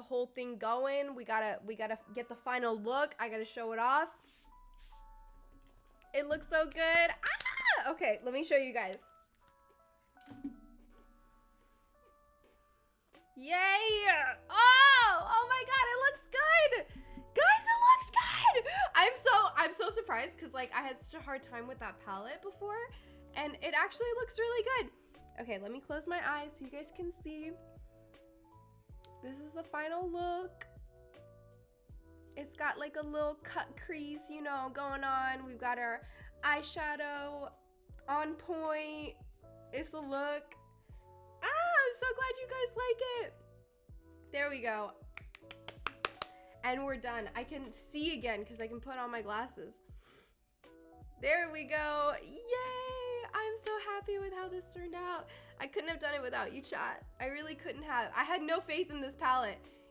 the whole thing going. We gotta get the final look. I gotta show it off. It looks so good. Ah! Okay, let me show you guys. Yay! Oh my god, it looks good! Guys, it looks good! I'm so surprised because like I had such a hard time with that palette before, and it actually looks really good. Okay, let me close my eyes so you guys can see. This is the final look. It's got like a little cut crease, you know, going on. We've got our eyeshadow on point. It's a look. I'm so glad you guys like it. There we go. And we're done. I can see again because I can put on my glasses. There we go. Yay! I'm so happy with how this turned out. I couldn't have done it without you, chat. I really couldn't have. I had no faith in this palette.